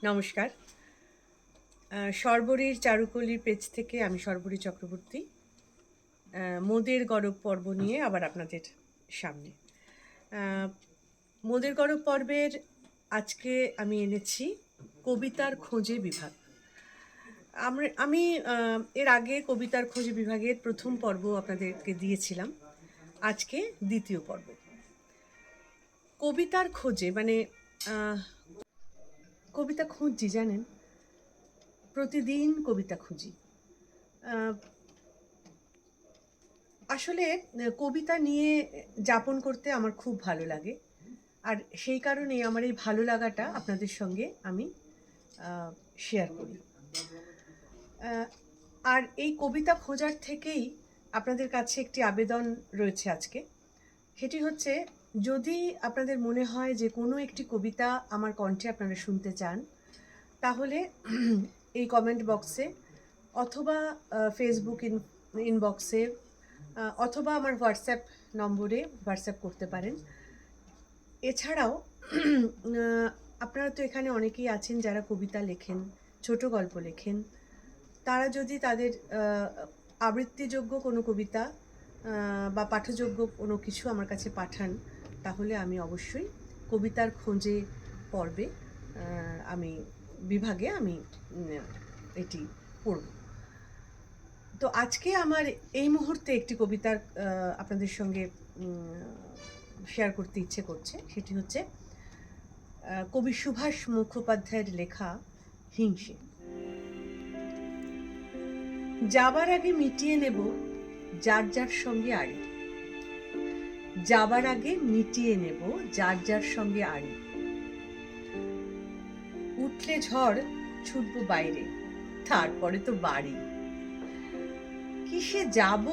নমস্কার। সর্বরীর চারুকলির পেজ থেকে আমি সর্বরী চক্রবর্তী মোদের গরব পর্ব নিয়ে আবার আপনাদের সামনে। মোদের গরব পর্বের আজকে আমি এনেছি কবিতার খোঁজে বিভাগ। আমি এর আগে কবিতার খোঁজে বিভাগের প্রথম পর্ব আপনাদেরকে দিয়েছিলাম, আজকে দ্বিতীয় পর্ব। কবিতার খোঁজে মানে কবিতা খুঁজছি, জানেন, প্রতিদিন কবিতা খুঁজি। আসলে কবিতা নিয়ে যাপন করতে আমার খুব ভালো লাগে, আর সেই কারণেই আমার এই ভালো লাগাটা আপনাদের সঙ্গে আমি শেয়ার করি। আর এই কবিতা খোঁজার থেকেই আপনাদের কাছে একটি আবেদন রয়েছে আজকে। সেটি হচ্ছে, যদি আপনাদের মনে হয় যে কোনো একটি কবিতা আমার কণ্ঠে আপনারা শুনতে চান, তাহলে এই কমেন্ট বক্সে অথবা ফেসবুক ইনবক্সে অথবা আমার হোয়াটসঅ্যাপ নম্বরে হোয়াটসঅ্যাপ করতে পারেন। এছাড়াও আপনারা তো এখানে অনেকেই আছেন যারা কবিতা লেখেন, ছোট গল্প লেখেন। তারা যদি তাদের আবৃত্তিযোগ্য কোনো কবিতা বা পাঠযোগ্য কোনো কিছু আমার কাছে পাঠান, তাহলে আমি অবশ্যই কবিতার খোঁজে পর্বে আমি বিভাগে আমি এটি পড়ব। তো আজকে আমার এই মুহূর্তে একটি কবিতার আপনাদের সঙ্গে শেয়ার করতে ইচ্ছে করছে। সেটি হচ্ছে কবি সুভাষ মুখোপাধ্যায়ের লেখা হিংসে। যাবার আগে মিটিয়ে নেব যার যার সঙ্গে আড়ি, যাবার আগে মিটিয়ে নেব যার যার সঙ্গে আড়ি। উঠলে ঝড় ছুটব বাইরে, তারপরে তো বাড়ি। কিসে যাব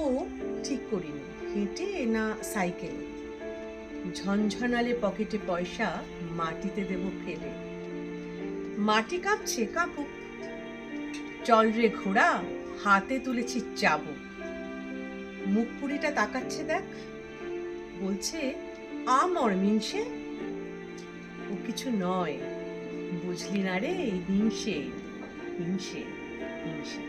ঠিক করিনি, হেঁটে না সাইকেলে। ঝনঝনালে পকেটে পয়সা মাটিতে দেব ফেলে। মাটি কাঁপছে, কাঁপুক, চল রে ঘোড়া, হাতে তুলেছি চাবুক। মুখপুরিটা তাকাচ্ছে দেখ, বলছে আমর মিনসে। ও কিছু নয়, বুঝলি না রে, হিংসে হিংসে হিংসে।